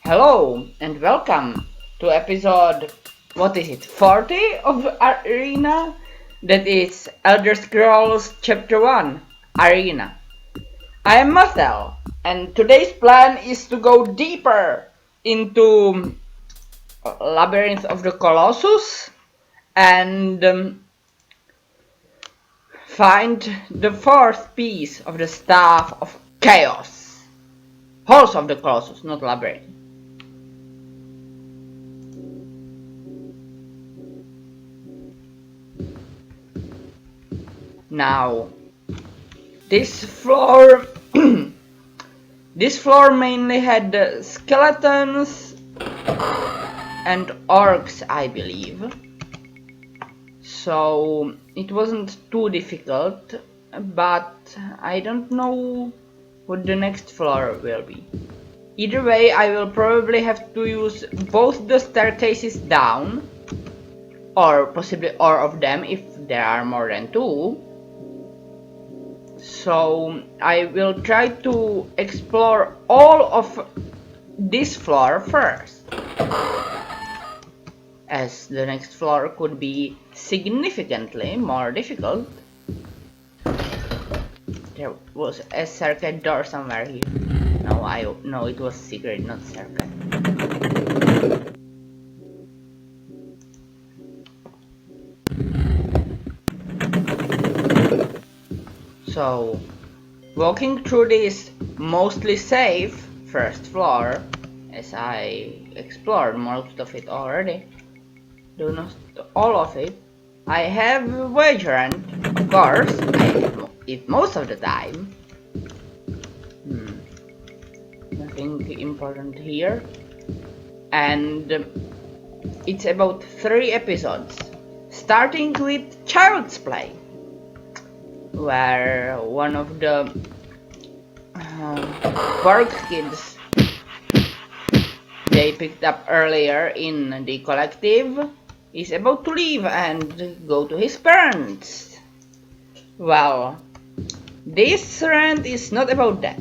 Hello and welcome to episode, what is it, 40 of Arena? That is Elder Scrolls Chapter 1, Arena. I am Mathel, and today's plan is to go deeper into Labyrinth of the Colossus and find the fourth piece of the Staff of Chaos. Halls of the Colossus, not Labyrinth. Now, this floor this floor mainly had skeletons and orcs, I believe. So it wasn't too difficult, but I don't know what the next floor will be. Either way, I will probably have to use both the staircases down, or possibly all of them if there are more than two. So I will try to explore all of this floor first, as the next floor could be significantly more difficult. There was a circuit door somewhere here. No, it was secret, not circuit. So, walking through this mostly safe first floor, as I explored most of it already, do not all of it, I have wagered, of course, I have it most of the time. Nothing important here. And it's about 3 episodes, starting with Child's Play, where one of the work kids they picked up earlier in the collective is about to leave and go to his parents. Well, this rant is not about that.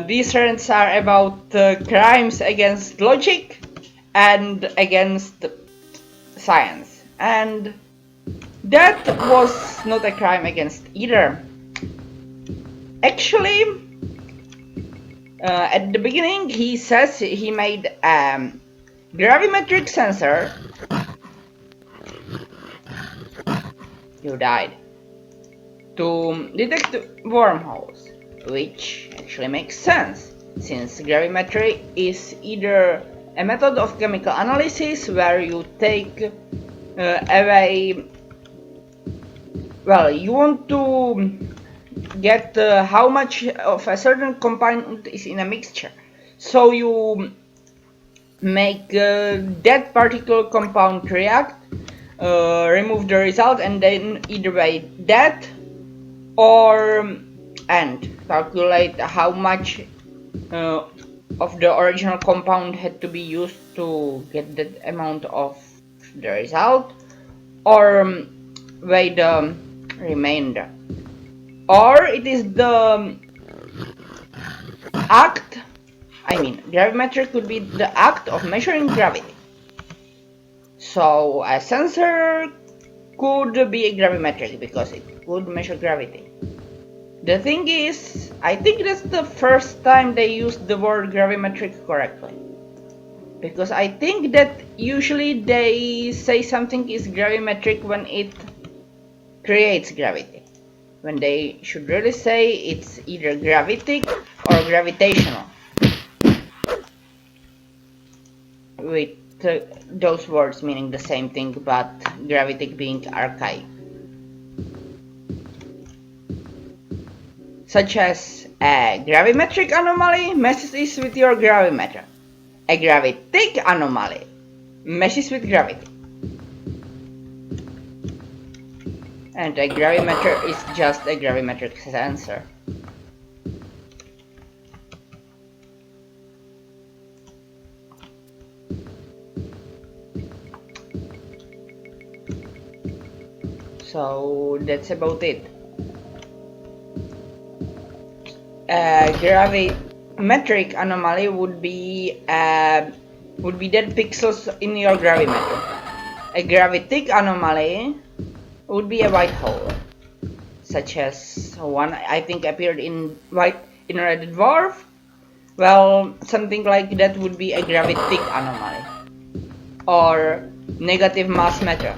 These rants are about crimes against logic and against science, and that was not a crime against either. Actually, at the beginning he says he made a gravimetric sensor. You died. To detect wormholes, which actually makes sense, since gravimetry is either a method of chemical analysis where you take away, well, you want to get how much of a certain compound is in a mixture, so you make that particular compound react, remove the result, and then either way that or and calculate how much of the original compound had to be used to get that amount of the result, or weigh the remainder. Or it is the act, gravimetry could be the act of measuring gravity. So a sensor could be gravimetric because it could measure gravity. The thing is, I think that's the first time they used the word gravimetric correctly. Because I think that usually they say something is gravimetric when it creates gravity, when they should really say it's either gravitic or gravitational, with those words meaning the same thing but gravitic being archaic. Such as a gravimetric anomaly messes with your gravimeter. A gravitic anomaly messes with gravity. And a gravimeter is just a gravimetric sensor. So that's about it. metric anomaly would be dead pixels in your gravimeter. A gravitic anomaly would be a white hole, such as one I think appeared in Red Dwarf. Well, something like that would be a gravitic anomaly. Or negative mass matter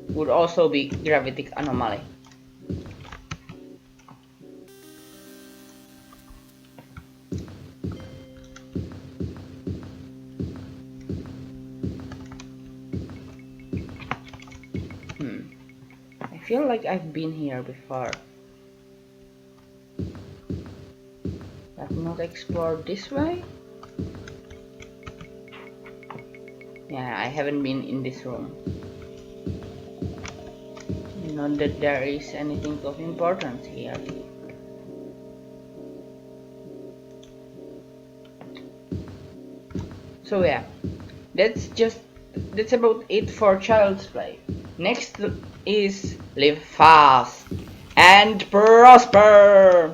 would also be gravitic anomaly. I feel like I've been here before. I've not explored this way? Yeah, I haven't been in this room. Not that there is anything of importance here. So yeah, that's about it for Child's Play. Next is Live Fast and Prosper,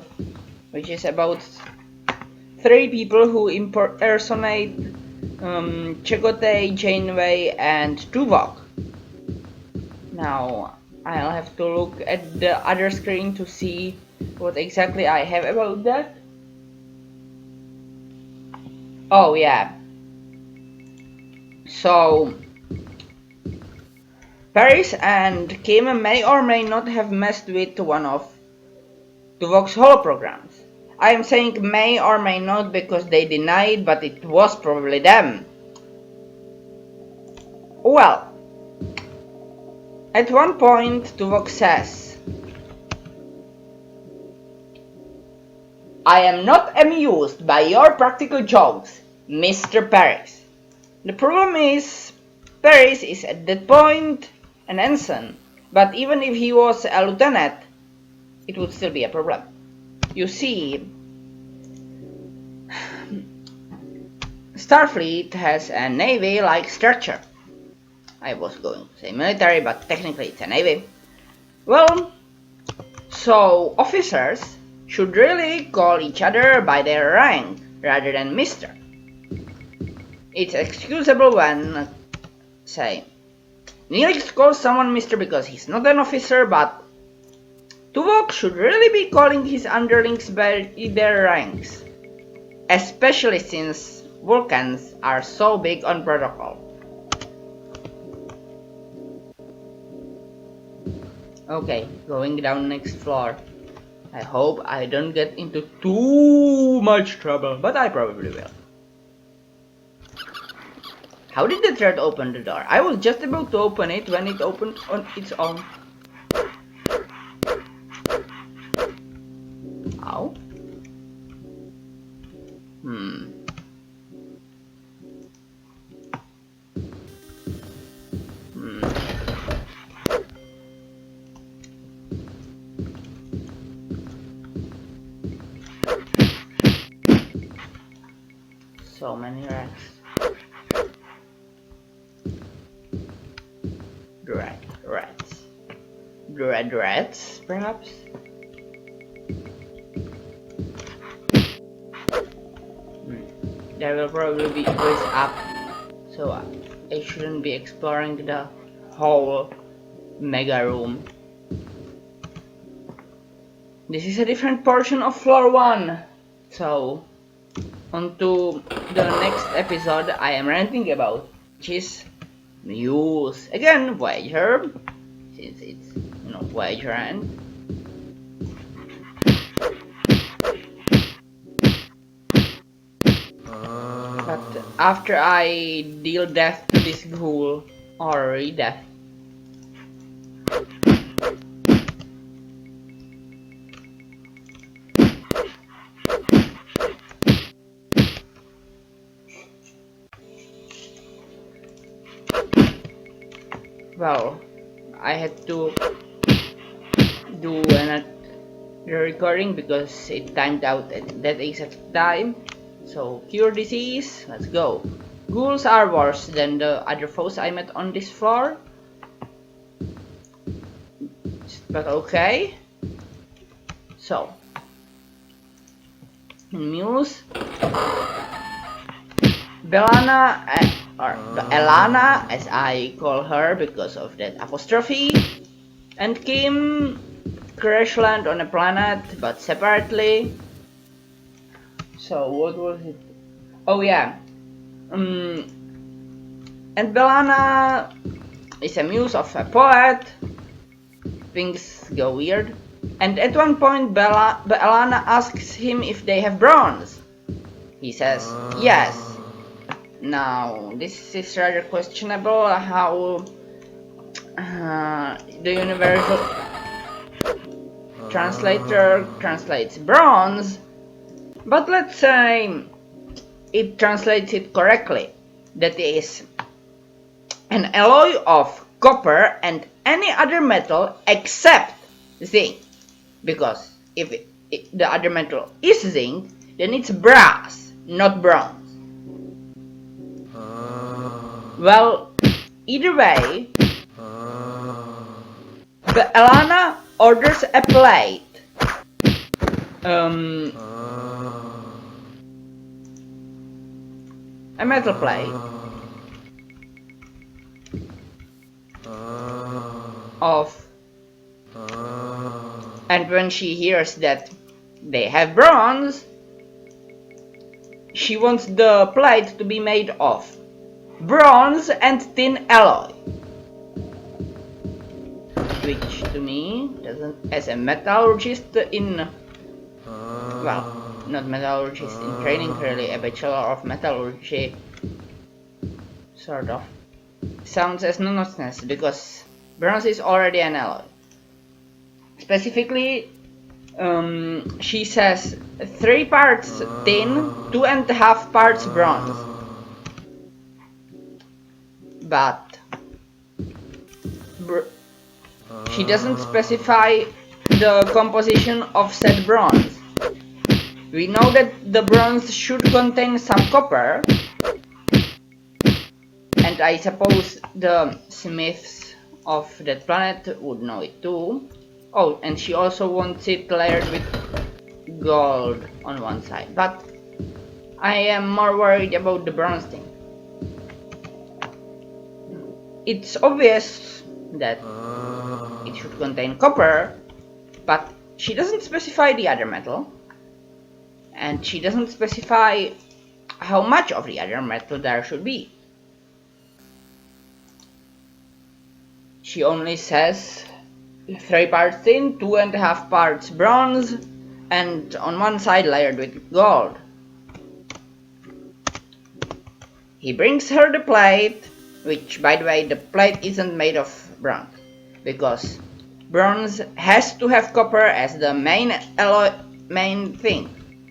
which is about 3 people who impersonate Chakotay, Janeway, and Tuvok. Now, I'll have to look at the other screen to see what exactly I have about that. Oh yeah. So, Paris and Kim may or may not have messed with one of Tuvok's holoprograms. I am saying may or may not because they denied, but it was probably them. Well, at one point Tuvok says, I am not amused by your practical jokes, Mr. Paris. The problem is, Paris is at that point an ensign, but even if he was a lieutenant, it would still be a problem. You see, Starfleet has a navy-like structure. I was going to say military, but technically it's a navy. Well, so officers should really call each other by their rank rather than Mr. It's excusable when, say, Neelix calls someone Mr. because he's not an officer, but Tuvok should really be calling his underlings by their ranks, especially since Vulcans are so big on protocol. Okay, going down next floor. I hope I don't get into too much trouble, but I probably will. How did the thread open the door? I was just about to open it when it opened on its own. Ow. So many rats. Rats. Dread rats, perhaps? There will probably be ways up, so I shouldn't be exploring the whole mega room. This is a different portion of floor 1, so on to the next episode I am ranting about, which is news. Again, Voyager, since it's, Voyager and but after I deal death to this ghoul, or re-death. Well, I had to do the recording because it timed out at that exact time. So, cure disease, let's go. Ghouls are worse than the other foes I met on this floor. But okay. So, Muse, Belana, or Elana, as I call her because of that apostrophe, and Kim crash land on a planet, but separately. So what was it? Oh yeah. And Belana is a muse of a poet. Things go weird. And at one point Belana asks him if they have bronze. He says yes. Now this is rather questionable how the universal translator translates bronze, but let's say it translates it correctly. That is an alloy of copper and any other metal except zinc. Because if the other metal is zinc, then it's brass, not bronze. Well, either way, Elana orders a plate. A metal plate of, and when she hears that they have bronze, she wants the plate to be made of bronze and tin alloy, which to me doesn't, as a metallurgist in, well, not metallurgist in training, really a bachelor of metallurgy, sort of, sounds as nonsense because bronze is already an alloy. Specifically, she says 3 parts tin, 2.5 parts bronze. But she doesn't specify the composition of said bronze. We know that the bronze should contain some copper, and I suppose the smiths of that planet would know it too. Oh, and she also wants it layered with gold on one side, but I am more worried about the bronze thing. It's obvious that it should contain copper, but she doesn't specify the other metal, and she doesn't specify how much of the other metal there should be. She only says 3 parts tin, 2.5 parts bronze, and on one side layered with gold. He brings her the plate, which, by the way, the plate isn't made of bronze, because bronze has to have copper as the main alloy, main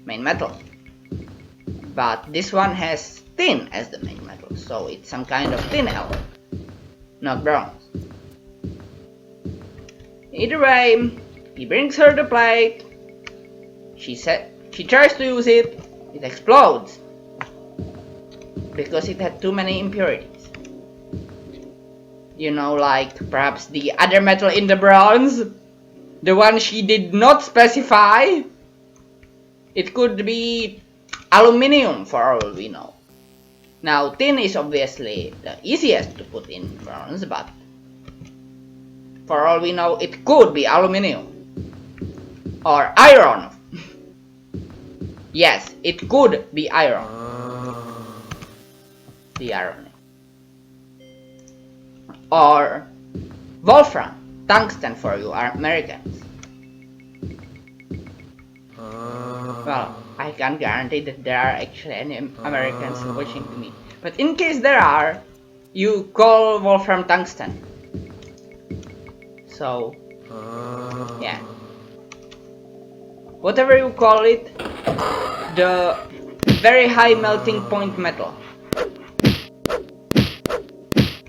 metal. But this one has tin as the main metal, so it's some kind of tin alloy, not bronze. Either way, he brings her the plate. She tries to use it. It explodes because it had too many impurities. You know, like perhaps the other metal in the bronze, the one she did not specify. It could be aluminium for all we know. Now, tin is obviously the easiest to put in bronze, but for all we know, it could be aluminium or iron. Yes, it could be iron. The irony. Or wolfram, tungsten for you Americans. Well, I can't guarantee that there are actually any Americans watching to me, but in case there are, you call wolfram tungsten. So, yeah. Whatever you call it, the very high melting point metal.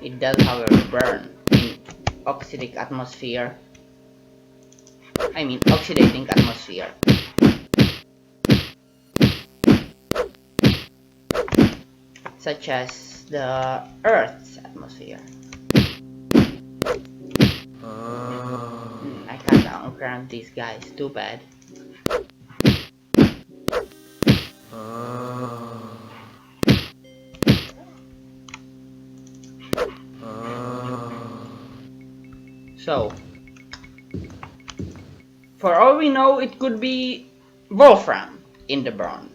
It does, however, burn in oxidating atmosphere. Such as the Earth's atmosphere. I can't outrun these guys, too bad. So, for all we know, it could be wolfram in the bronze.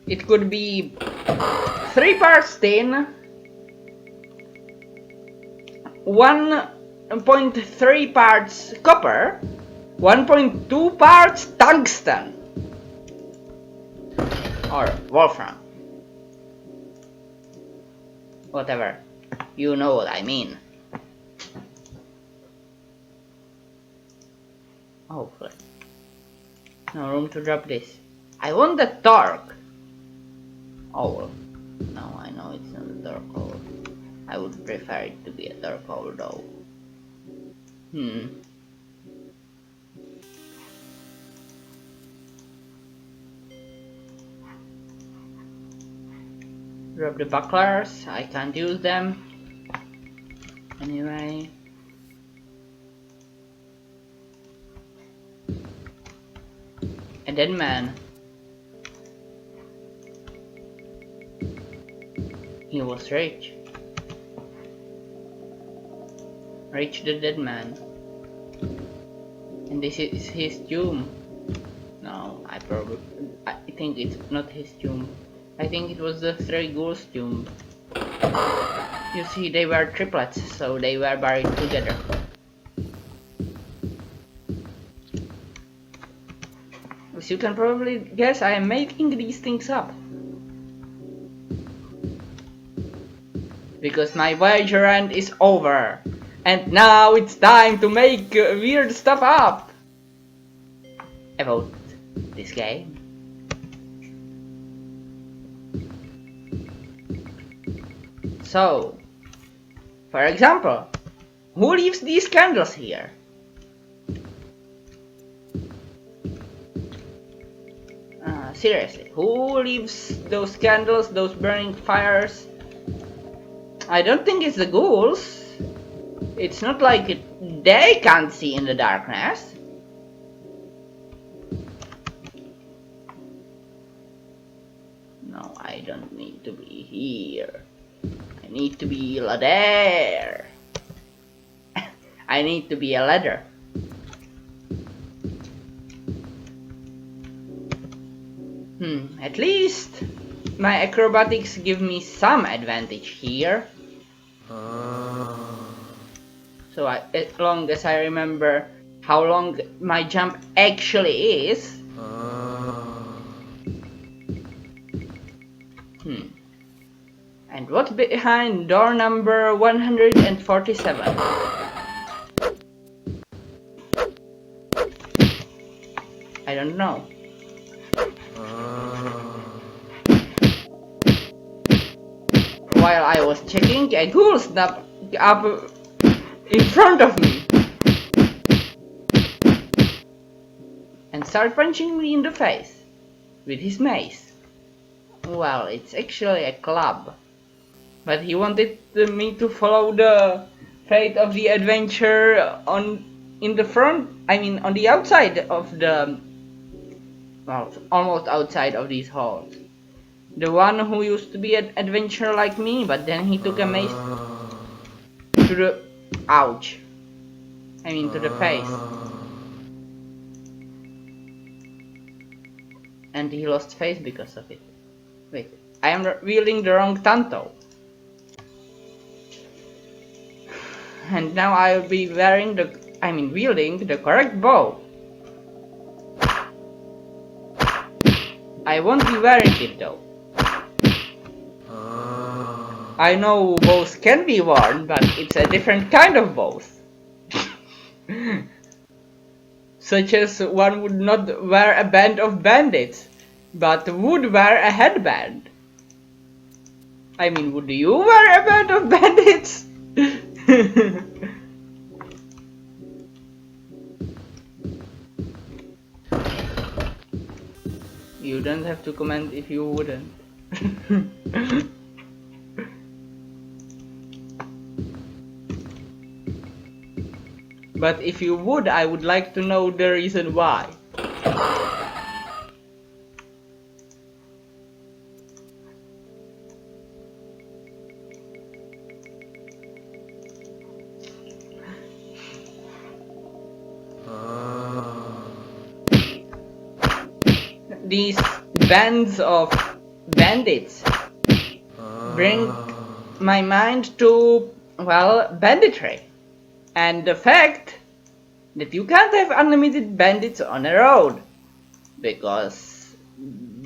It could be 3 parts tin, 1.3 parts copper, 1.2 parts tungsten, or wolfram. Whatever. You know what I mean. Hopefully. No room to drop this. I want the torque. Oh well. No, I know it's not a dark hole. I would prefer it to be a dark hole though. Drop the bucklers. I can't use them. Anyway. A dead man. He was rich. Rich the dead man. And this is his tomb. No, I think it's not his tomb. I think it was the Three Ghouls tomb. You see, they were triplets, so they were buried together. As you can probably guess, I am making these things up. Because my Voyager end is over. And now it's time to make weird stuff up about this game. So, for example, who leaves these candles here? Seriously, who leaves those candles, those burning fires? I don't think it's the ghouls. It's not like they can't see in the darkness. No, I don't need to be here. I need to be there. I need to be a ladder. At least my acrobatics give me some advantage here. So as long as I remember how long my jump actually is. And what's behind door number 147? I don't know. While I was checking, a ghoul snapped up in front of me and started punching me in the face with his mace. Well, it's actually a club, but he wanted me to follow the fate of the adventure on the outside of the, well, almost outside of these halls. The one who used to be an adventurer like me, but then he took a mace to the to the face. And he lost face because of it. Wait, I am wielding the wrong tanto. And now I'll be wielding the correct bow. I won't be wearing it though. I know bows can be worn, but it's a different kind of bows. Such as one would not wear a band of bandits, but would wear a headband. I mean, would you wear a band of bandits? You don't have to comment if you wouldn't. But if you would, I would like to know the reason why. these bands of bandits bring my mind to, well, banditry. And the fact that you can't have unlimited bandits on a road, because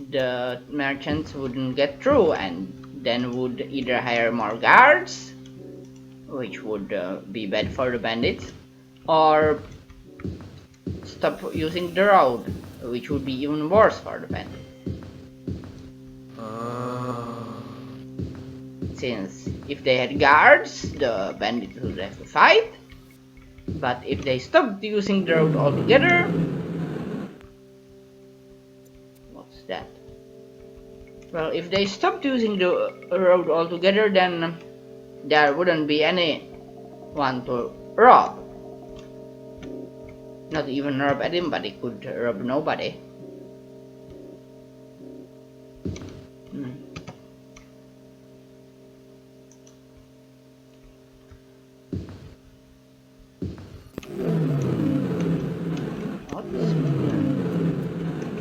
the merchants wouldn't get through and then would either hire more guards, which would be bad for the bandits, or stop using the road, which would be even worse for the bandits. Since if they had guards, the bandits would have to fight, but if they stopped using the road altogether... What's that? Well, if they stopped using the road altogether, then there wouldn't be anyone to rob. Not even rob anybody could rob nobody.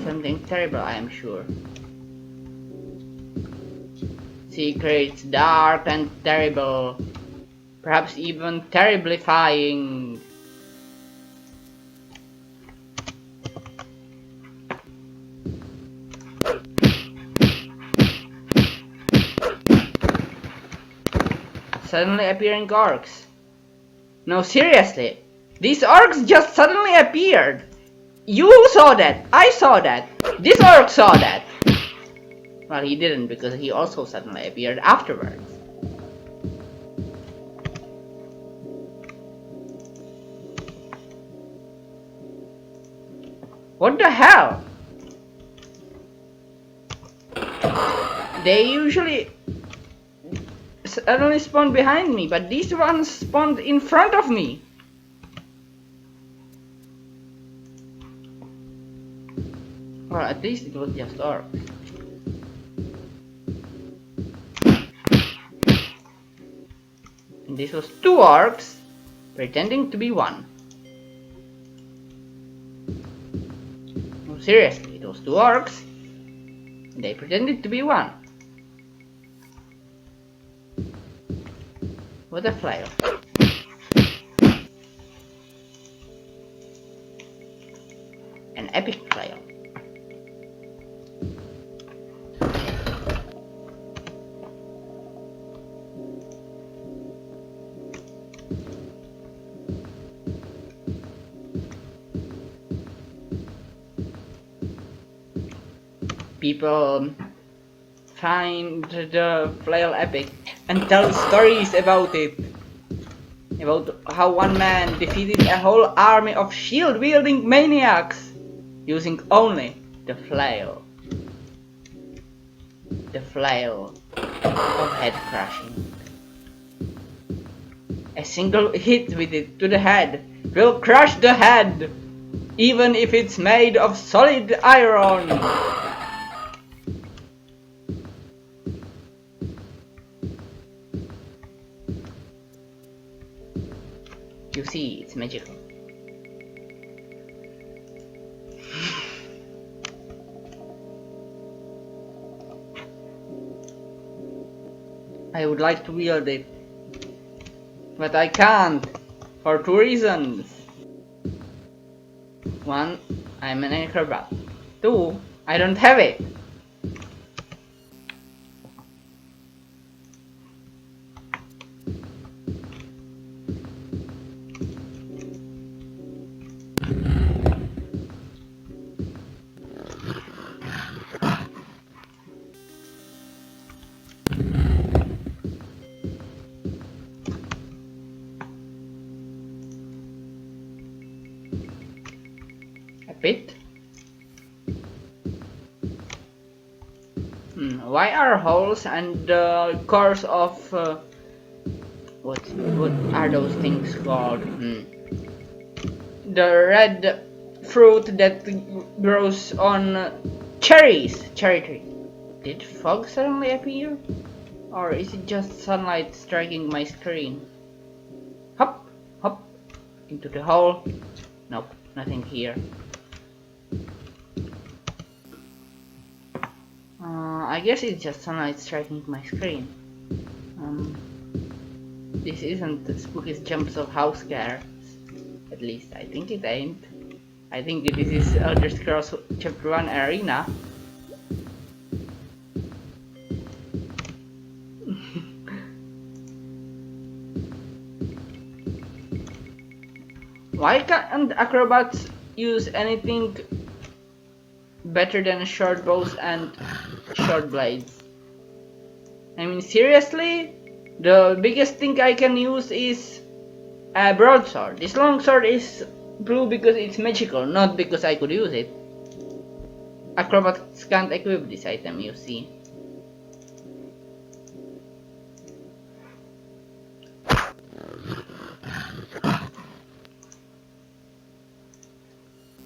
Something terrible, I am sure. Secrets, dark and terrible. Perhaps even terrifying. Suddenly appearing orcs. No, seriously. These orcs just suddenly appeared. You saw that. I saw that. This orc saw that. Well, he didn't, because he also suddenly appeared afterwards. What the hell? They usually suddenly spawn behind me, but these ones spawned in front of me. Well, at least it was just orcs. And this was two orcs pretending to be one. No, seriously, it was two orcs and they pretended to be one. What a flail. An epic flail. People find the flail epic and tell stories about it. About how one man defeated a whole army of shield-wielding maniacs using only the flail. The flail of head crushing. A single hit with it to the head will crush the head, even if it's made of solid iron. You see, it's magical. I would like to wield it, but I can't, for two reasons. One, I'm an acrobat. Two, I don't have it. Bit. Why are holes and the cores of what are those things called? The red fruit that grows on cherries, cherry tree. Did fog suddenly appear, or is it just sunlight striking my screen? Hop, hop into the hole. Nope, nothing here. I guess it's just sunlight striking my screen. This isn't the spookiest jumps of house scares. At least I think it ain't. I think this is Elder Scrolls Chapter 1 Arena. Why can't acrobats use anything better than short bows and short blades? I mean, seriously? The biggest thing I can use is a broadsword. This longsword is blue because it's magical, not because I could use it. Acrobats can't equip this item, you see.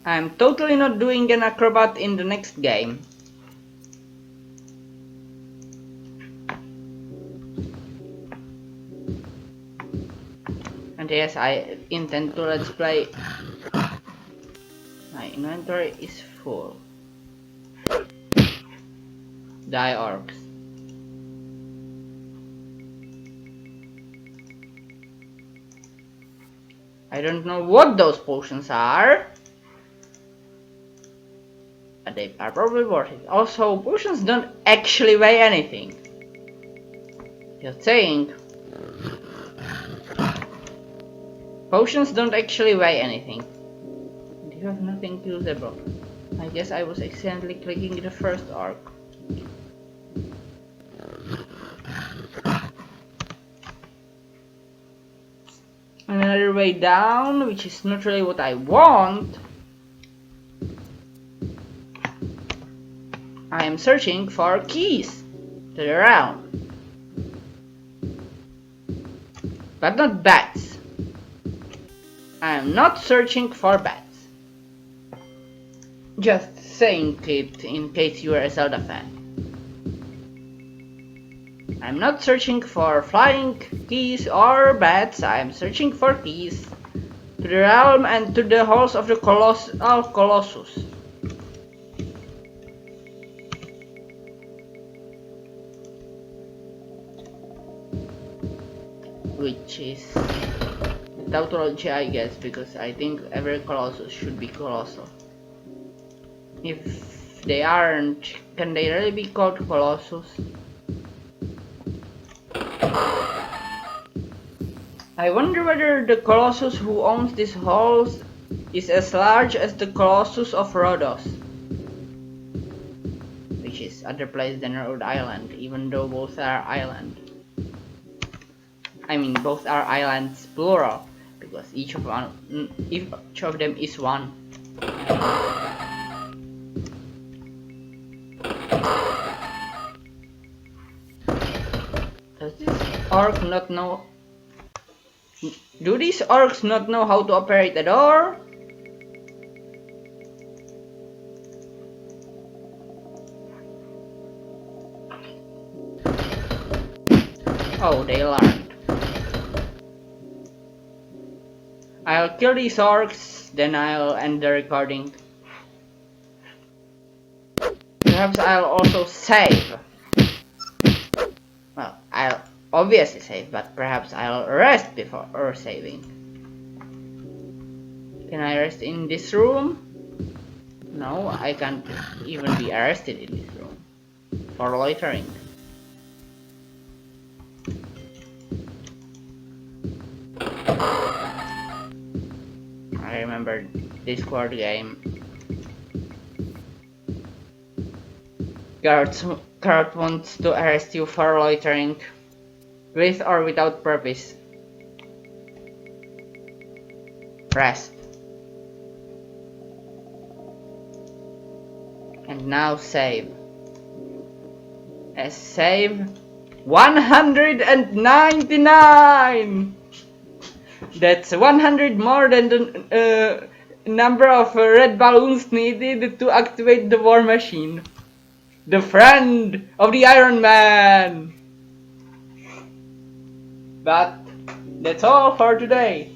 I'm totally not doing an acrobat in the next game. And yes, I intend to let's play. My inventory is full. Die orcs. I don't know what those potions are. But they are probably worth it. Also, potions don't actually weigh anything. Just saying. Potions don't actually weigh anything. You have nothing usable. I guess I was accidentally clicking the first orc. Another way down, which is not really what I want. I am searching for keys to the realm. But not bats. I am not searching for bats. Just saying it in case you are a Zelda fan. I'm not searching for flying keys or bats, I'm searching for keys to the realm and to the halls of the Colossus. Which is tautology, I guess, because I think every Colossus should be colossal. If they aren't, can they really be called Colossus? I wonder whether the Colossus who owns these halls is as large as the Colossus of Rhodos, which is other place than Rhode Island, even though both are island. I mean, both are islands plural, because each of them is one. Does this orc not know? Do these orcs not know how to operate a door? Oh, they learned. I'll kill these orcs, then I'll end the recording. Perhaps I'll also save. Well, I'll obviously save, but perhaps I'll rest before saving. Can I rest in this room? No, I can't even be arrested in this room for loitering. I remember Discord game. Guard wants to arrest you for loitering, with or without purpose. Rest. And now save. Save 199! That's 100 more than the number of red balloons needed to activate the war machine. The friend of the Iron Man! But that's all for today.